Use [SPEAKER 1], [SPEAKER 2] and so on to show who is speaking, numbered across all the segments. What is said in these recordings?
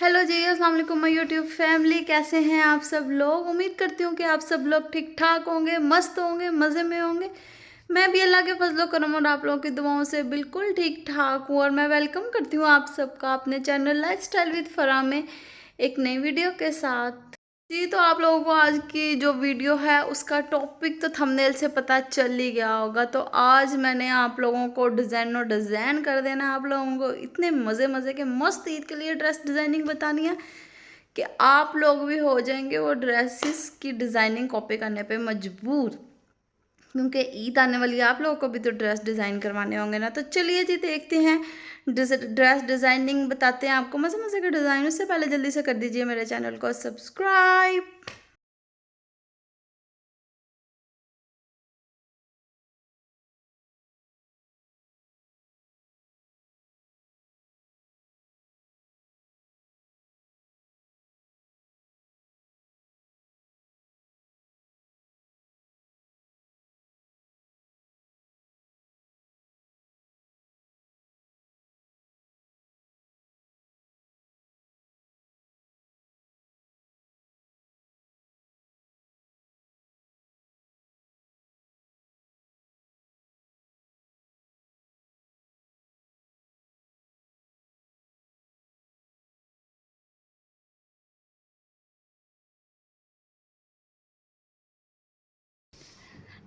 [SPEAKER 1] Hello जी, अस्सलाम वालेकुम my YouTube family. कैसे हैं आप सब लोग? उम्मीद करती हूँ कि आप सब लोग ठीक ठाक होंगे, मस्त होंगे, मज़े में होंगे। मैं भी अल्लाह के फजलो करम और आप लोगों की दुआओं से बिल्कुल ठीक ठाक हूँ। और मैं वेलकम करती हूँ आप सबका अपने चैनल लाइफस्टाइल विद फराह में एक नई वीडियो के साथ। जी, तो आप लोगों को आज की जो वीडियो है उसका टॉपिक तो थंबनेल से पता चल ही गया होगा। तो आज मैंने आप लोगों को डिज़ाइन कर देना है। आप लोगों को इतने मज़े मज़े के मस्त ईद के लिए ड्रेस डिज़ाइनिंग बतानी है कि आप लोग भी हो जाएंगे वो ड्रेसेस की डिज़ाइनिंग कॉपी करने पे मजबूर, क्योंकि ईद आने वाली है। आप लोगों को भी तो ड्रेस डिज़ाइन करवाने होंगे ना। तो चलिए जी, देखते हैं ड्रेस डिज़ाइनिंग बताते हैं आपको मज़े मज़े के डिज़ाइन। उससे पहले जल्दी से कर दीजिए मेरे चैनल को सब्सक्राइब।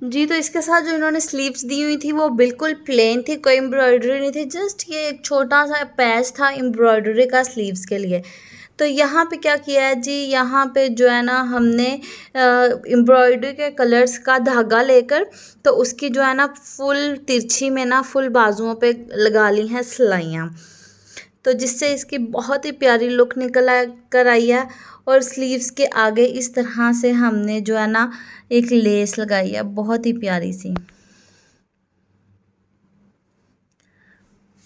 [SPEAKER 1] जी, तो इसके साथ जो इन्होंने स्लीव्स दी हुई थी वो बिल्कुल प्लेन थी, कोई एम्ब्रॉयडरी नहीं थी। जस्ट ये एक छोटा सा पैच था एम्ब्रॉयडरी का स्लीव्स के लिए। तो यहाँ पे क्या किया है जी, यहाँ पे जो है ना हमने एम्ब्रॉयडरी के कलर्स का धागा लेकर तो उसकी जो है ना फुल तिरछी में ना फुल बाजुओं पे लगा ली हैं सिलाइयाँ। तो जिससे इसकी बहुत ही प्यारी लुक निकल कर आई है। और स्लीव्स के आगे इस तरह से हमने जो है ना एक लेस लगाई है, बहुत ही प्यारी सी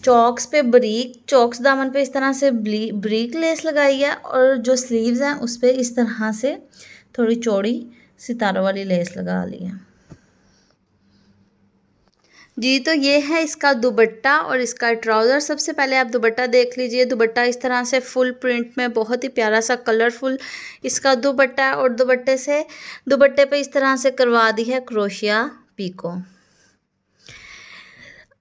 [SPEAKER 1] चौक्स पे बरीक चौक्स दामन पे इस तरह से ब्रीक लेस लगाई है। और जो स्लीव्स हैं उस पे इस तरह से थोड़ी चौड़ी सितारों वाली लेस लगा ली है। जी, तो ये है इसका दुपट्टा और इसका ट्राउज़र। सबसे पहले आप दुपट्टा देख लीजिए। दुपट्टा इस तरह से फुल प्रिंट में बहुत ही प्यारा सा कलरफुल इसका दुपट्टा है। और दुपट्टे पे इस तरह से करवा दी है क्रोशिया पीको।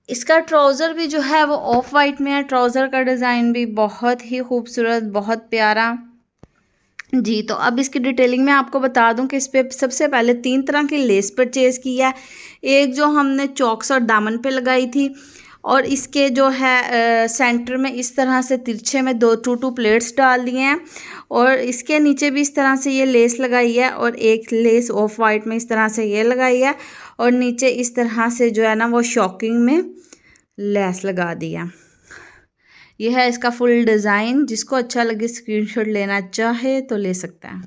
[SPEAKER 1] इसका ट्राउज़र भी जो है वो ऑफ वाइट में है। ट्राउज़र का डिज़ाइन भी बहुत ही खूबसूरत, बहुत प्यारा। जी, तो अब इसकी डिटेलिंग में आपको बता दूं कि इस पे सबसे पहले 3 तरह की लेस परचेज़ की है। एक जो हमने चौक्स और दामन पे लगाई थी, और इसके जो है सेंटर में इस तरह से तिरछे में 2 प्लेट्स डाल दिए हैं। और इसके नीचे भी इस तरह से ये लेस लगाई है, और एक लेस ऑफ वाइट में इस तरह से ये लगाई है। और नीचे इस तरह से जो है ना वो शॉकिंग में लेस लगा दी है। यह है इसका फुल डिज़ाइन। जिसको अच्छा लगे स्क्रीनशॉट लेना चाहे तो ले सकता है।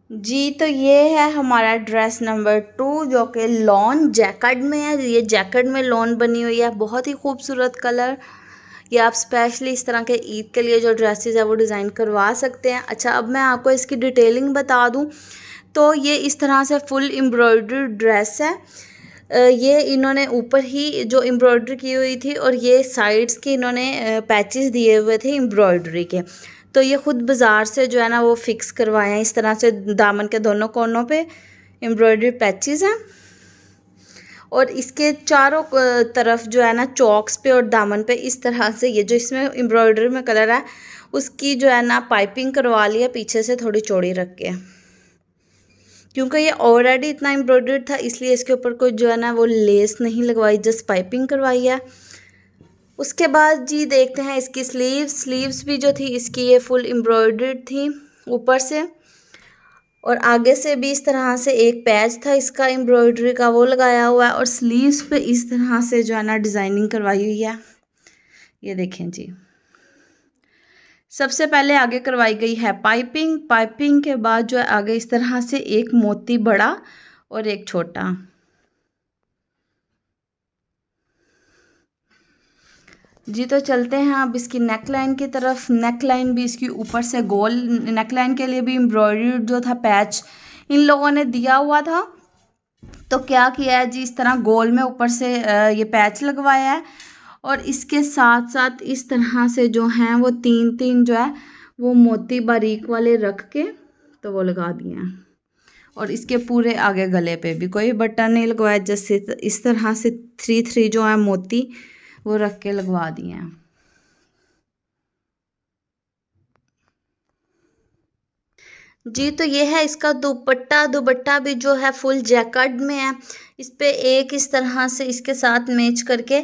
[SPEAKER 1] जी, तो ये है हमारा ड्रेस नंबर 2 जो कि लॉन जैकेट में है। ये जैकेट में लॉन बनी हुई है, बहुत ही खूबसूरत कलर। ये आप स्पेशली इस तरह के ईद के लिए जो ड्रेसेस है वो डिज़ाइन करवा सकते हैं। अच्छा, अब मैं आपको इसकी डिटेलिंग बता दूं तो ये इस तरह से फुल एम्ब्रॉयडरी ड्रेस है। ये इन्होंने ऊपर ही जो एम्ब्रॉयडरी की हुई थी, और ये साइड्स के इन्होंने पैचेस दिए हुए थे एम्ब्रॉयडरी के। तो ये ख़ुद बाज़ार से जो है ना वो फिक्स करवाए हैं। इस तरह से दामन के दोनों कोनों पे एम्ब्रॉयडरी पैचेस हैं। और इसके चारों तरफ जो है ना चौक्स पे और दामन पे इस तरह से ये जो इसमें एम्ब्रॉयडरी में कलर है उसकी जो है ना पाइपिंग करवा ली है पीछे से थोड़ी चौड़ी रख के। क्योंकि ये ऑलरेडी इतना एम्ब्रॉयडर्ड था इसलिए इसके ऊपर कोई जो है ना वो लेस नहीं लगवाई, जस्ट पाइपिंग करवाई है। उसके बाद जी देखते हैं इसकी स्लीव्स भी जो थी इसकी ये फुल एम्ब्रॉयडर्ड थी ऊपर से। और आगे से भी इस तरह से एक पैच था इसका एम्ब्रॉयडरी का, वो लगाया हुआ है। और स्लीव्स पे इस तरह से जो है ना डिज़ाइनिंग करवाई हुई है। ये देखें जी, सबसे पहले आगे करवाई गई है पाइपिंग के बाद जो है आगे इस तरह से एक मोती बड़ा और एक छोटा। जी, तो चलते हैं अब इसकी नेक लाइन की तरफ। नेक लाइन भी इसकी ऊपर से गोल, नेक लाइन के लिए भी एम्ब्रॉयडरी जो था पैच इन लोगों ने दिया हुआ था। तो क्या किया है जी, इस तरह गोल में ऊपर से ये पैच लगवाया है। और इसके साथ साथ इस तरह से जो हैं वो 3 जो है वो मोती बारीक वाले रख के तो वो लगा दिए हैं। और इसके पूरे आगे गले पे भी कोई बटन नहीं लगवाया, जैसे इस तरह से 3 जो है मोती वो रख के लगवा दिए हैं। जी तो ये है इसका दुपट्टा। दुपट्टा भी जो है फुल जैकेट में है। इस पे एक इस तरह से इसके साथ मैच करके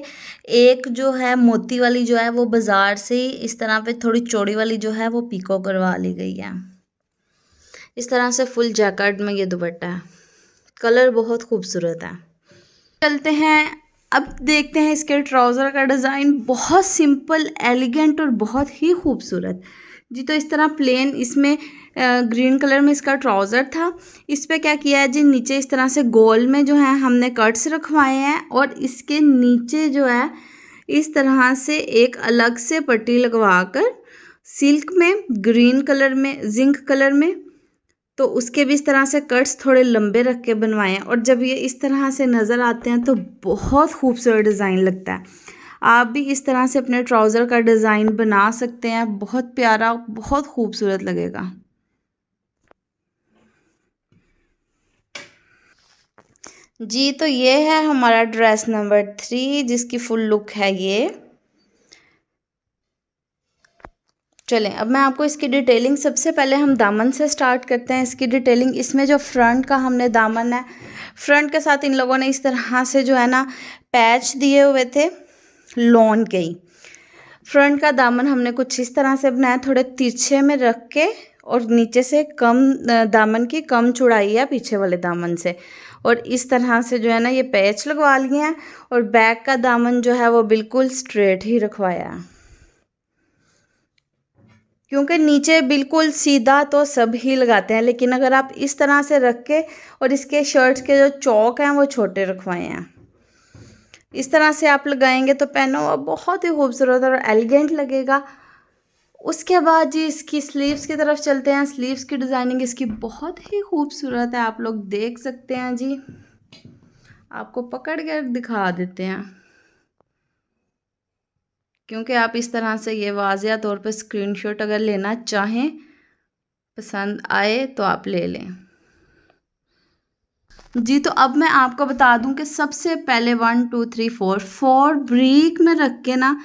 [SPEAKER 1] एक जो है मोती वाली जो है वो बाजार से ही इस तरह पे थोड़ी चौड़ी वाली जो है वो पीको करवा ली गई है। इस तरह से फुल जैकेट में ये दुपट्टा है। कलर बहुत खूबसूरत है। चलते हैं अब देखते हैं इसके ट्राउज़र का डिज़ाइन। बहुत सिंपल, एलिगेंट और बहुत ही खूबसूरत। जी तो इस तरह प्लेन इसमें ग्रीन कलर में इसका ट्राउज़र था। इस पे क्या किया है जी, नीचे इस तरह से गोल में जो है हमने कट्स रखवाए हैं और इसके नीचे जो है इस तरह से एक अलग से पट्टी लगवा कर सिल्क में, ग्रीन कलर में, जिंक कलर में, तो उसके भी इस तरह से कट्स थोड़े लंबे रख के बनवाए हैं। और जब ये इस तरह से नज़र आते हैं तो बहुत खूबसूरत डिज़ाइन लगता है। आप भी इस तरह से अपने ट्राउज़र का डिज़ाइन बना सकते हैं। बहुत प्यारा, बहुत खूबसूरत लगेगा। जी तो ये है हमारा ड्रेस नंबर 3 जिसकी फुल लुक है ये। चलें अब मैं आपको इसकी डिटेलिंग, सबसे पहले हम दामन से स्टार्ट करते हैं इसकी डिटेलिंग। इसमें जो फ्रंट का हमने दामन है, फ्रंट के साथ इन लोगों ने इस तरह से जो है ना पैच दिए हुए थे लॉन के ही। फ्रंट का दामन हमने कुछ इस तरह से बनाया, थोड़े तिरछे में रख के, और नीचे से कम दामन की कम चौड़ाई है पीछे वाले दामन से, और इस तरह से जो है ना ये पैच लगवा लिए हैं। और बैक का दामन जो है वो बिल्कुल स्ट्रेट ही रखवाया है, क्योंकि नीचे बिल्कुल सीधा तो सब ही लगाते हैं, लेकिन अगर आप इस तरह से रख के और इसके शर्ट्स के जो चौक हैं वो छोटे रखवाए हैं, इस तरह से आप लगाएंगे तो पहनो बहुत ही खूबसूरत और एलिगेंट लगेगा। उसके बाद जी इसकी स्लीव्स की तरफ चलते हैं। स्लीव्स की डिज़ाइनिंग इसकी बहुत ही खूबसूरत है, आप लोग देख सकते हैं जी। आपको पकड़ कर दिखा देते हैं, क्योंकि आप इस तरह से ये वाज़िया तौर पे स्क्रीनशॉट अगर लेना चाहें, पसंद आए तो आप ले लें। जी तो अब मैं आपको बता दूं कि सबसे पहले 1 2 3 4 ब्रीक में रख के ना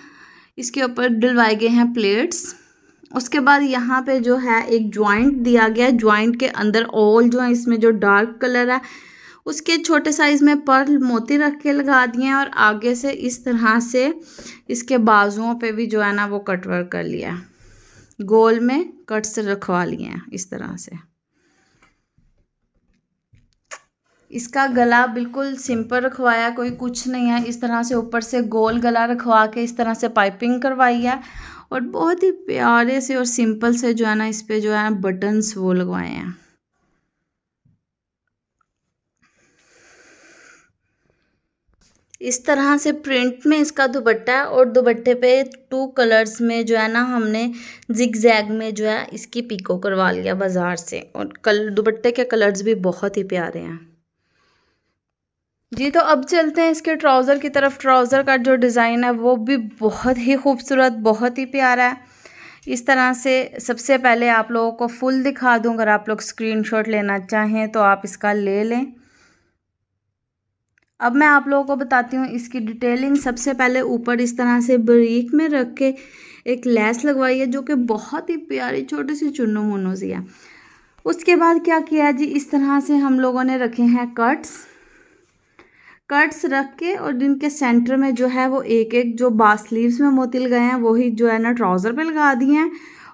[SPEAKER 1] इसके ऊपर डलवाए गए हैं प्लेट्स। उसके बाद यहाँ पे जो है एक जॉइंट दिया गया है, जॉइंट के अंदर ऑल जो है इसमें जो डार्क कलर है उसके छोटे साइज़ में पर्ल मोती रख के लगा दिए हैं। और आगे से इस तरह से इसके बाजुओं पे भी जो है ना वो कटवर्क कर लिया है, गोल में कट्स रखवा लिए हैं इस तरह से। इसका गला बिल्कुल सिंपल रखवाया, कोई कुछ नहीं है। इस तरह से ऊपर से गोल गला रखवा के इस तरह से पाइपिंग करवाई है, और बहुत ही प्यारे से और सिंपल से जो है ना इस पे जो है बटन्स वो लगवाए हैं। इस तरह से प्रिंट में इसका दुपट्टा है, और दुपट्टे पे 2 कलर्स में जो है ना हमने जिगजैग में जो है इसकी पीको करवा लिया बाजार से। और दुपट्टे के कलर्स भी बहुत ही प्यारे हैं। जी तो अब चलते हैं इसके ट्राउज़र की तरफ। ट्राउज़र का जो डिज़ाइन है वो भी बहुत ही खूबसूरत, बहुत ही प्यारा है। इस तरह से सबसे पहले आप लोगों को फुल दिखा दूँ, अगर आप लोग स्क्रीनशॉट लेना चाहें तो आप इसका ले लें। अब मैं आप लोगों को बताती हूँ इसकी डिटेलिंग। सबसे पहले ऊपर इस तरह से बारीक में रख के एक लेस लगवाई है, जो कि बहुत ही प्यारी छोटी सी चुन्नू मुन्नू सी है। उसके बाद क्या किया जी, इस तरह से हम लोगों ने रखे हैं कट्स रख के, और इनके सेंटर में जो है वो एक एक जो बास स्लीव्स में मोती लगाए हैं वही जो है ना ट्राउज़र पे लगा दिए हैं।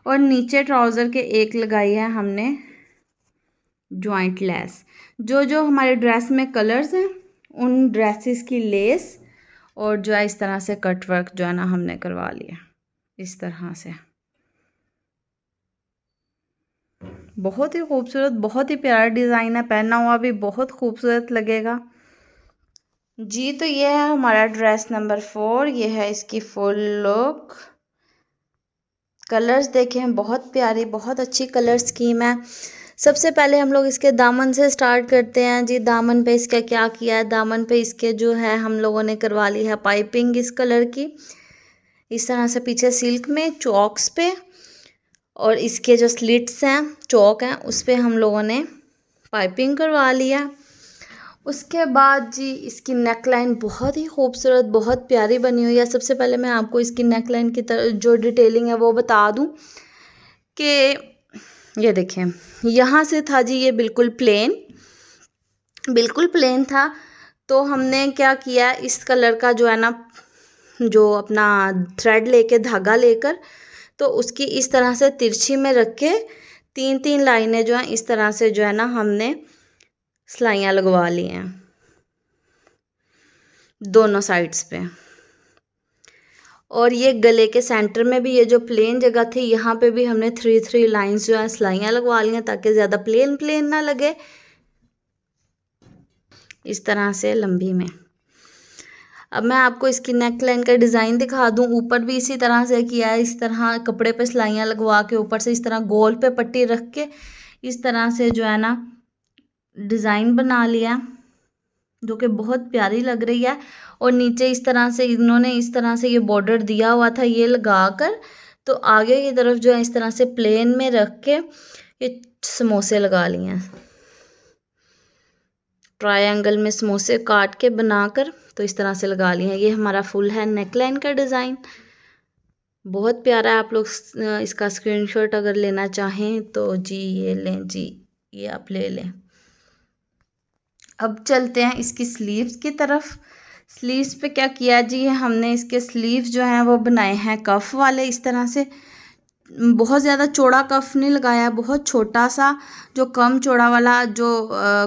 [SPEAKER 1] और नीचे ट्राउज़र के एक लगाई है हमने जॉइंट लेस। जो जो हमारे ड्रेस में कलर्स हैं उन ड्रेसेस की लेस, और जो है इस तरह से कट वर्क जो है ना हमने करवा लिया इस तरह से। बहुत ही खूबसूरत, बहुत ही प्यारा डिज़ाइन है, पहना हुआ भी बहुत खूबसूरत लगेगा। जी तो ये है हमारा ड्रेस नंबर 4। ये है इसकी फुल लुक। कलर्स देखें, बहुत प्यारी, बहुत अच्छी कलर स्कीम है। सबसे पहले हम लोग इसके दामन से स्टार्ट करते हैं जी। दामन पे इसका क्या किया है, दामन पे इसके जो है हम लोगों ने करवा ली है पाइपिंग इस कलर की, इस तरह से पीछे सिल्क में चौक्स पे, और इसके जो स्लिट्स हैं चौक हैं उस पे हम लोगों ने पाइपिंग करवा लिया। उसके बाद जी इसकी नेक लाइन बहुत ही खूबसूरत, बहुत प्यारी बनी हुई है। सबसे पहले मैं आपको इसकी नेक लाइन की जो डिटेलिंग है वो बता दूं कि ये देखें, यहाँ से था जी ये बिल्कुल प्लेन था। तो हमने क्या किया, इस कलर का जो है ना, जो अपना थ्रेड लेके धागा लेकर, तो उसकी इस तरह से तिरछी में रख के 3-3 लाइनें जो हैं इस तरह से जो है ना हमने सिलाइयाँ लगवा ली हैं दोनों साइड्स पे। और ये गले के सेंटर में भी ये जो प्लेन जगह थी यहाँ पे भी हमने 3-3 लाइंस जो है सिलाइयाँ लगवा ली हैं ताकि ज़्यादा प्लेन ना लगे, इस तरह से लंबी में। अब मैं आपको इसकी नेक लाइन का डिज़ाइन दिखा दूं। ऊपर भी इसी तरह से किया है, इस तरह कपड़े पे सिलाइयाँ लगवा के ऊपर से इस तरह गोल पे पट्टी रख के इस तरह से जो है ना डिज़ाइन बना लिया, जो कि बहुत प्यारी लग रही है। और नीचे इस तरह से इन्होंने इस तरह से ये बॉर्डर दिया हुआ था ये लगा कर, तो आगे की तरफ जो है इस तरह से प्लेन में रख के ये समोसे लगा लिए हैं, ट्रायंगल में समोसे काट के बनाकर तो इस तरह से लगा लिए हैं। ये हमारा फुल है नेकलाइन का डिज़ाइन, बहुत प्यारा है। आप लोग इसका स्क्रीनशॉट अगर लेना चाहें तो जी ये लें जी, ये आप ले लें। अब चलते हैं इसकी स्लीव्स की तरफ। स्लीव्स पे क्या किया जी, हमने इसके स्लीव्स जो हैं वो बनाए हैं कफ वाले, इस तरह से बहुत ज़्यादा चौड़ा कफ नहीं लगाया, बहुत छोटा सा जो कम चौड़ा वाला जो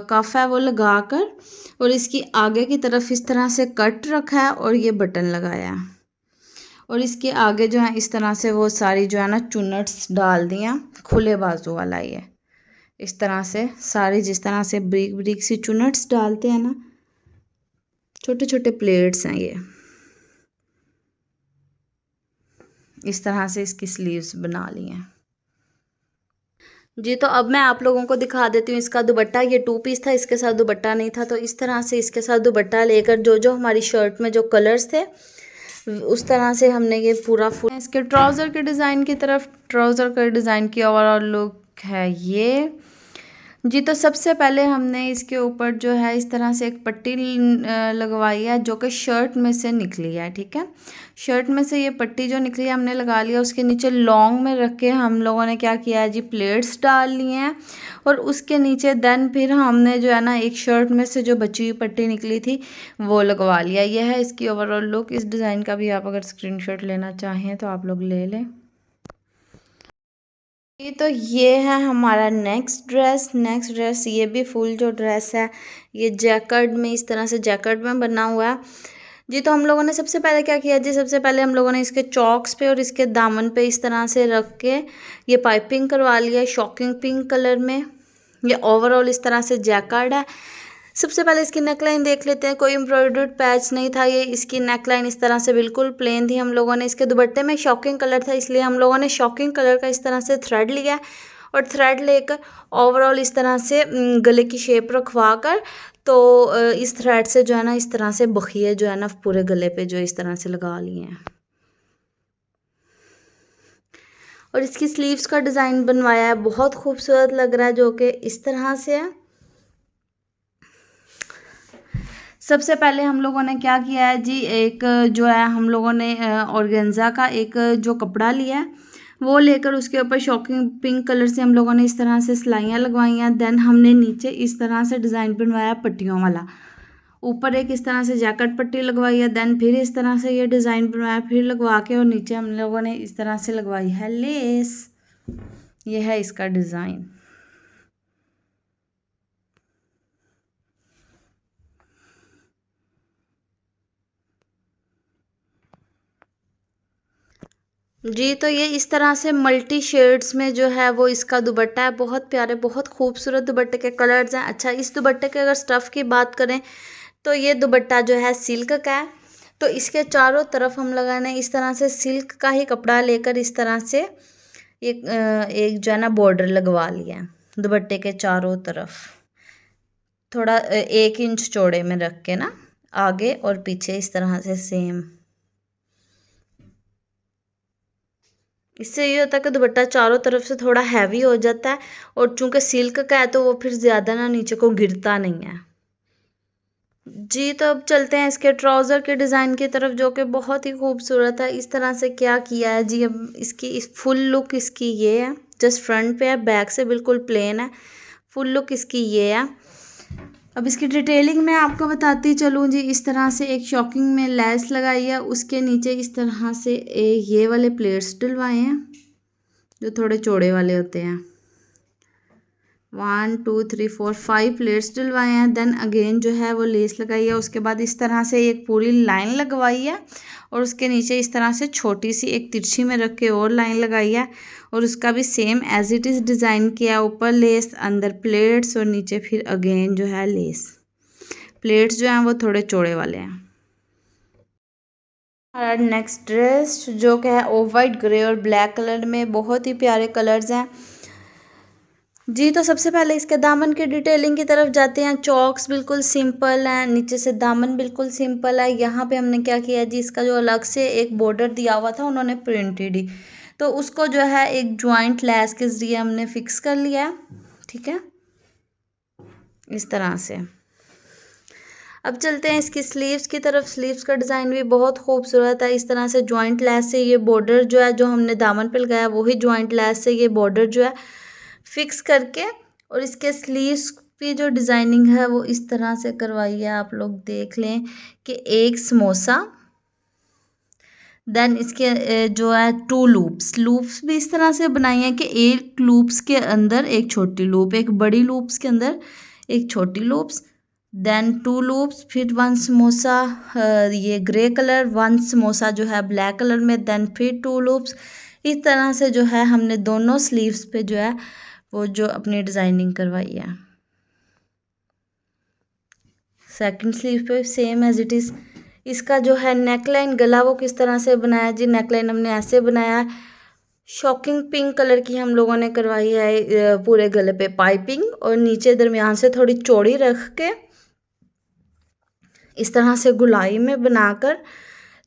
[SPEAKER 1] कफ है वो लगा कर, और इसकी आगे की तरफ इस तरह से कट रखा है और ये बटन लगाया है। और इसके आगे जो है इस तरह से वो सारी जो है ना चुन्नट्स डाल दिया, खुले बाजू वाला ये इस तरह से सारी, जिस तरह से ब्रीक ब्रीक सी चुन्नट्स डालते हैं ना, छोटे छोटे प्लेट्स हैं ये, इस तरह से इसकी स्लीव्स बना ली हैं जी। तो अब मैं आप लोगों को दिखा देती हूँ इसका दुपट्टा। ये 2 पीस था, इसके साथ दुपट्टा नहीं था, तो इस तरह से इसके साथ दुपट्टा लेकर जो जो हमारी शर्ट में जो कलर्स थे उस तरह से हमने ये पूरा फुल। इसके ट्राउज़र के डिज़ाइन की तरफ, ट्राउज़र का डिज़ाइन की ओवरऑल लुक है ये जी। तो सबसे पहले हमने इसके ऊपर जो है इस तरह से एक पट्टी लगवाई है जो कि शर्ट में से निकली है, ठीक है। शर्ट में से ये पट्टी जो निकली है हमने लगा लिया, उसके नीचे लॉन्ग में रख के हम लोगों ने क्या किया है जी, प्लेट्स डाल लिए हैं। और उसके नीचे देन फिर हमने जो है ना एक शर्ट में से जो बची हुई पट्टी निकली थी वो लगवा लिया। यह है इसकी ओवरऑल लुक। इस डिज़ाइन का भी आप अगर स्क्रीनशॉट लेना चाहें तो आप लोग ले लें। तो ये है हमारा नेक्स्ट ड्रेस। ये भी फुल जो ड्रेस है ये जैकेट में, इस तरह से जैकेट में बना हुआ है जी। तो हम लोगों ने सबसे पहले क्या किया जी, सबसे पहले हम लोगों ने इसके चॉक्स पे और इसके दामन पे इस तरह से रख के ये पाइपिंग करवा लिया शॉकिंग पिंक कलर में। ये ओवरऑल इस तरह से जैकेट है। सबसे पहले इसकी नेकलाइन देख लेते हैं, कोई एम्ब्रॉयडर्ड पैच नहीं था ये, इसकी नेकलाइन इस तरह से बिल्कुल प्लेन थी। हम लोगों ने इसके दुपट्टे में शॉकिंग कलर था, इसलिए हम लोगों ने शॉकिंग कलर का इस तरह से थ्रेड लिया और थ्रेड लेकर ओवरऑल इस तरह से गले की शेप रखवा कर, तो इस थ्रेड से जो है ना इस तरह से बखिए जो है ना पूरे गले पे जो इस तरह से लगा लिए हैं। और इसकी स्लीव्स का डिज़ाइन बनवाया है, बहुत खूबसूरत लग रहा है, जो कि इस तरह से है। सबसे पहले हम लोगों ने क्या किया है जी, एक जो है हम लोगों ने ऑर्गेन्जा का एक जो कपड़ा लिया है वो लेकर उसके ऊपर शॉकिंग पिंक कलर से हम लोगों ने इस तरह से सिलाइयाँ लगवाई हैं। देन हमने नीचे इस तरह से डिज़ाइन बनवाया पट्टियों वाला, ऊपर एक इस तरह से जैकेट पट्टी लगवाई है। देन फिर इस तरह से ये डिज़ाइन बनवाया, फिर लगवा के और नीचे हम लोगों ने इस तरह से लगवाई है लेस। ये है इसका डिज़ाइन। जी तो ये इस तरह से मल्टी शेड्स में जो है वो इसका दुपट्टा है, बहुत प्यारे बहुत खूबसूरत दुपट्टे के कलर्स हैं। अच्छा, इस दुपट्टे के अगर स्टफ़ की बात करें तो ये दुपट्टा जो है सिल्क का है। तो इसके चारों तरफ हम लगाने इस तरह से सिल्क का ही कपड़ा लेकर इस तरह से एक जो है ना बॉर्डर लगवा लिया है। दुपट्टे के चारों तरफ थोड़ा 1 इंच चौड़े में रख के ना, आगे और पीछे इस तरह से सेम। इससे ये होता है कि दुपट्टा चारों तरफ से थोड़ा हैवी हो जाता है, और चूंकि सिल्क का है तो वो फिर ज़्यादा ना नीचे को गिरता नहीं है। जी तो अब चलते हैं इसके ट्राउज़र के डिज़ाइन की तरफ, जो कि बहुत ही खूबसूरत है। इस तरह से क्या किया है जी, अब इसकी इस फुल लुक इसकी ये है। जस्ट फ्रंट पे है, बैक से बिल्कुल प्लेन है। फुल लुक इसकी ये है। अब इसकी डिटेलिंग मैं आपको बताती चलूँ जी। इस तरह से एक शॉकिंग में लेस लगाई है, उसके नीचे इस तरह से ये वाले प्लेट्स डलवाए हैं जो थोड़े चौड़े वाले होते हैं। 1 2 3 4 5 प्लेट्स डलवाए हैं। देन अगेन जो है वो लेस लगाई है। उसके बाद इस तरह से एक पूरी लाइन लगवाई है, और उसके नीचे इस तरह से छोटी सी एक तिरछी में रख के और लाइन लगाई है, और उसका भी same as it is design किया। ऊपर लेस, अंदर प्लेट्स, और नीचे फिर अगेन जो है लेस। प्लेट्स जो हैं वो थोड़े चौड़े वाले हैं। और नेक्स्ट ड्रेस जो कि है ऑफ वाइट, ग्रे और ब्लैक कलर में, बहुत ही प्यारे कलर्स हैं जी। तो सबसे पहले इसके दामन की डिटेलिंग की तरफ जाते हैं। चॉक्स बिल्कुल सिंपल हैं, नीचे से दामन बिल्कुल सिंपल है। यहाँ पे हमने क्या किया जी, इसका जो अलग से एक बॉर्डर दिया हुआ था उन्होंने प्रिंटेड ही, तो उसको जो है एक जॉइंट लेस के जरिए हमने फिक्स कर लिया है। ठीक है, इस तरह से। अब चलते हैं इसकी स्लीव्स की तरफ। स्लीव्स का डिज़ाइन भी बहुत खूबसूरत है। इस तरह से जॉइंट लेस से ये बॉर्डर जो है, जो हमने दामन पे लगाया वही जॉइंट लेस से ये बॉर्डर जो है फिक्स करके, और इसके स्लीव्स की जो डिज़ाइनिंग है वो इस तरह से करवाई है। आप लोग देख लें कि एक समोसा, देन इसके जो है 2 लूप्स। लूप्स भी इस तरह से बनाई हैं कि एक लूप्स के अंदर एक छोटी लूप, एक बड़ी लूप्स के अंदर एक छोटी लूप्स, देन 2 लूप्स, फिर 1 समोसा ये ग्रे कलर, 1 समोसा जो है ब्लैक कलर में, देन फिर 2 लूप्स। इस तरह से जो है हमने दोनों स्लीव्स पे जो है वो जो अपनी डिज़ाइनिंग करवाई है। सेकंड स्लीव पे सेम एज इट इज़। इसका जो है नेकलाइन, गला वो किस तरह से बनाया जी, नेकलाइन हमने ऐसे बनाया। शॉकिंग पिंक कलर की हम लोगों ने करवाई है पूरे गले पे पाइपिंग, और नीचे दरमियान से थोड़ी चौड़ी रख के इस तरह से गुलाई में बनाकर,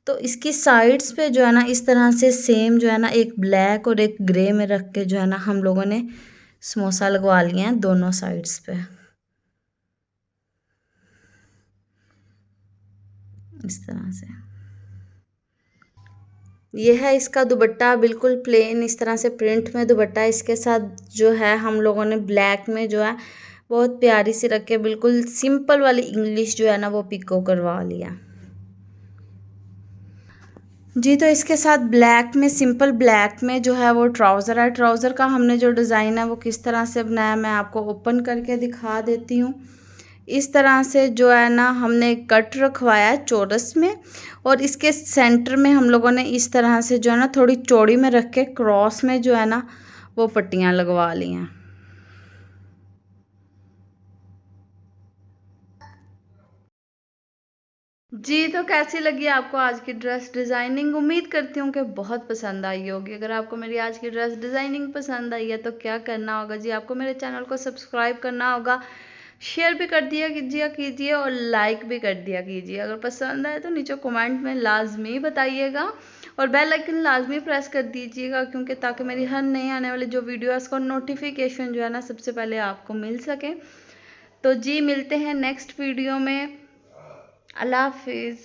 [SPEAKER 1] तो इसकी साइड्स पे जो है ना इस तरह से सेम जो है ना एक ब्लैक और एक ग्रे में रख के जो है ना हम लोगों ने समोसा लगवा लिए हैं दोनों साइड्स पे, इस तरह से। ये है इसका दुपट्टा, बिल्कुल प्लेन इस तरह से प्रिंट में दुपट्टा। इसके साथ जो है हम लोगों ने ब्लैक में जो है बहुत प्यारी सी रख के बिल्कुल सिंपल वाली इंग्लिश जो है ना वो पिको करवा लिया जी। तो इसके साथ ब्लैक में, सिंपल ब्लैक में जो है वो ट्राउज़र है। ट्राउज़र का हमने जो डिज़ाइन है वो किस तरह से बनाया मैं आपको ओपन करके दिखा देती हूँ। इस तरह से जो है ना हमने कट रखवाया है चौरस में, और इसके सेंटर में हम लोगों ने इस तरह से जो है ना थोड़ी चौड़ी में रख के क्रॉस में जो है ना वो पट्टियाँ लगवा ली हैं जी। तो कैसी लगी आपको आज की ड्रेस डिज़ाइनिंग? उम्मीद करती हूँ कि बहुत पसंद आई होगी। अगर आपको मेरी आज की ड्रेस डिज़ाइनिंग पसंद आई है तो क्या करना होगा जी, आपको मेरे चैनल को सब्सक्राइब करना होगा, शेयर भी कर दिया कीजिए और लाइक भी कर दिया कीजिए। अगर पसंद आए तो नीचे कमेंट में लाजमी बताइएगा, और बेल आइकन लाजमी प्रेस कर दीजिएगा, क्योंकि ताकि मेरी हर नई आने वाली जो वीडियो है उसका नोटिफिकेशन जो है ना सबसे पहले आपको मिल सके। तो जी मिलते हैं नेक्स्ट वीडियो में। अल्लाह हाफिज़।